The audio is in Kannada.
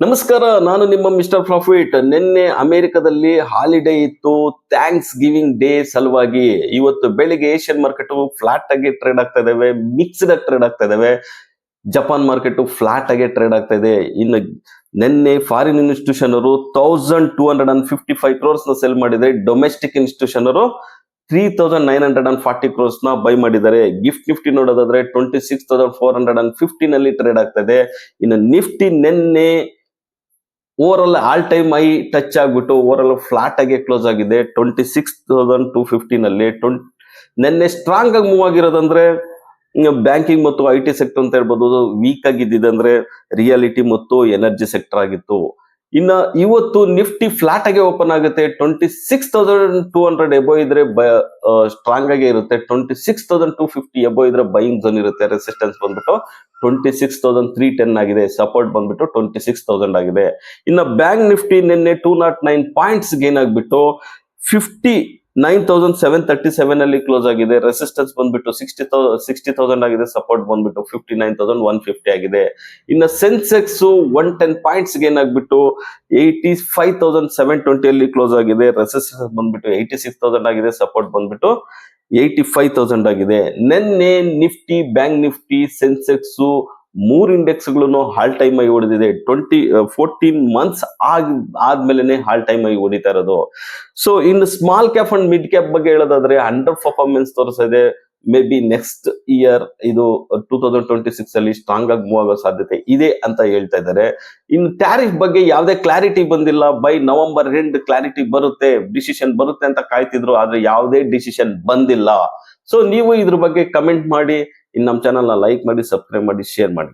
ನಮಸ್ಕಾರ, ನಾನು ನಿಮ್ಮ ಮಿಸ್ಟರ್ ಪ್ರಾಫಿಟ್. ನಿನ್ನೆ ಅಮೆರಿಕದಲ್ಲಿ ಹಾಲಿಡೇ ಇತ್ತು, ಥ್ಯಾಂಕ್ಸ್ ಗಿವಿಂಗ್ ಡೇ ಸಲುವಾಗಿ. ಇವತ್ತು ಬೆಳಿಗ್ಗೆ ಏಷ್ಯನ್ ಮಾರ್ಕೆಟ್ ಫ್ಲಾಟ್ ಆಗಿ ಟ್ರೇಡ್ ಆಗ್ತಾ ಇದಾವೆ, ಮಿಕ್ಸ್ಡ್ ಆಗಿ ಟ್ರೇಡ್ ಆಗ್ತಾ ಇದಾವೆ. ಜಪಾನ್ ಮಾರ್ಕೆಟ್ ಫ್ಲಾಟ್ ಆಗಿ ಟ್ರೇಡ್ ಆಗ್ತಾ ಇದೆ. ಇನ್ನು ನಿನ್ನೆ ಫಾರಿನ್ ಇನ್ಸ್ಟಿಟ್ಯೂಷನ್ ಅವರು 1255 ಕ್ರೋರ್ಸ್ ನ ಸೆಲ್ ಮಾಡಿದ್ರೆ, ಡೊಮೆಸ್ಟಿಕ್ ಇನ್ಸ್ಟಿಟ್ಯೂಷನ್ ಅವರು 3940 ಕ್ರೋರ್ಸ್ ನ ಬೈ ಮಾಡಿದ್ದಾರೆ. ಗಿಫ್ಟ್ ನಿಫ್ಟಿ ನೋಡೋದಾದ್ರೆ 26,450 ನಲ್ಲಿ ಟ್ರೇಡ್ ಆಗ್ತಾ ಇದೆ. ಇನ್ನು ನಿಫ್ಟಿ ನಿನ್ನೆ over all time I touch ಆಗ್ಬಿಟ್ಟು ಓವರ್ ಫ್ಲಾಟ್ ಆಗಿ ಕ್ಲೋಸ್ ಆಗಿದೆ 26,250 ನಲ್ಲಿ. ನಿನ್ನೆ ಸ್ಟ್ರಾಂಗ್ ಆಗಿ ಮೂವ್ ಆಗಿರೋದಂದ್ರೆ ಬ್ಯಾಂಕಿಂಗ್ ಮತ್ತು IT ಸೆಕ್ಟರ್ ಅಂತ ಹೇಳ್ಬೋದು. ವೀಕ್ ಆಗಿದ್ದಂದ್ರೆ ರಿಯಾಲಿಟಿ ಮತ್ತು ಎನರ್ಜಿ ಸೆಕ್ಟರ್ ಆಗಿತ್ತು. ಇನ್ನ ಇವತ್ತು ನಿಫ್ಟಿ ಫ್ಲಾಟ್ ಆಗಿ ಓಪನ್ ಆಗುತ್ತೆ. 26,200 ಎಬೋ ಇದ್ರೆ ಸ್ಟ್ರಾಂಗ್ ಆಗಿ ಇರುತ್ತೆ. 26,250 ಎಬೋ ಇದ್ರೆ ಬೈಯಿಂಗ್ ಝೋನ್ ಇರುತ್ತೆ. ರೆಸಿಸ್ಟೆನ್ಸ್ ಬಂದ್ಬಿಟ್ಟು 26,310 ಆಗಿದೆ. ಸಪೋರ್ಟ್ ಬಂದ್ಬಿಟ್ಟು 26,000 ಆಗಿದೆ. ಇನ್ನ ಬ್ಯಾಂಕ್ ನಿಫ್ಟಿ ನಿನ್ನೆ 209 ಪಾಯಿಂಟ್ಸ್ ಗೇನ್ ಆಗ್ಬಿಟ್ಟು 59,737 ಅಲ್ಲಿ ಕ್ಲೋಸ್ ಆಗಿದೆ. ರೆಸಿಸ್ಟೆನ್ಸ್ ಬಂದ್ಬಿಟ್ಟು 60,000 ಆಗಿದೆ. ಸಪೋರ್ಟ್ ಬಂದ್ಬಿಟ್ಟು 59,150 ಆಗಿದೆ. ಇನ್ನ ಸೆನ್ಸೆಕ್ಸ್ 110 ಪಾಯಿಂಟ್ಸ್ ಗೇನ್ ಆಗ್ಬಿಟ್ಟು 85,720 ಅಲ್ಲಿ ಕ್ಲೋಸ್ ಆಗಿದೆ. ರೆಸಿಸ್ಟೆನ್ಸ್ ಬಂದ್ಬಿಟ್ಟು 86,000 ಆಗಿದೆ. ಸಪೋರ್ಟ್ ಬಂದ್ಬಿಟ್ಟು 85,000 ಆಗಿದೆ. ನಿನ್ನೆ ನಿಫ್ಟಿ, ಬ್ಯಾಂಕ್ ನಿಫ್ಟಿ, ಸೆನ್ಸೆಕ್ಸ್ ಮೂರ್ ಇಂಡೆಕ್ಸ್ ಗಳನ್ನು ಹಾಲ್ ಟೈಮ್ ಆಗಿ ಹೊಡೆದಿದೆ. 14 ಮಂತ್ಸ್ ಆದ್ಮೇಲೆ ಹಾಲ್ ಟೈಮ್ ಆಗಿ ಹೊಡಿತಾ ಇರೋದು. ಸೊ ಇನ್ನು small cap and mid cap ಬಗ್ಗೆ ಹೇಳೋದಾದ್ರೆ ಅಂಡರ್ ಪರ್ಫಾರ್ಮೆನ್ಸ್ ತೋರಿಸ್ತಾ ಇದೆ. ಮೇ ಬಿ ನೆಕ್ಸ್ಟ್ ಇಯರ್ ಇದು 2026 ಅಲ್ಲಿ ಸ್ಟ್ರಾಂಗ್ ಆಗಿ ಮೂವ್ ಆಗೋ ಸಾಧ್ಯತೆ ಇದೆ ಅಂತ ಹೇಳ್ತಾ ಇದ್ದಾರೆ. ಇನ್ನು ಟ್ಯಾರಿಫ್ ಬಗ್ಗೆ ಯಾವುದೇ ಕ್ಲಾರಿಟಿ ಬಂದಿಲ್ಲ. ಬೈ ನವೆಂಬರ್ ಎಂಡ್ ಕ್ಲಾರಿಟಿ ಬರುತ್ತೆ, ಡಿಸಿಷನ್ ಬರುತ್ತೆ ಅಂತ ಕಾಯ್ತಿದ್ರು. ಆದ್ರೆ ಯಾವುದೇ ಡಿಸಿಷನ್ ಬಂದಿಲ್ಲ. ಸೊ ನೀವು ಇದ್ರ ಬಗ್ಗೆ ಕಮೆಂಟ್ ಮಾಡಿ, ಇನ್ನು ನಮ್ಮ ಚಾನಲ್ ನ ಲೈಕ್ ಮಾಡಿ, ಸಬ್ಸ್ಕ್ರೈಬ್ ಮಾಡಿ, ಶೇರ್ ಮಾಡಿ.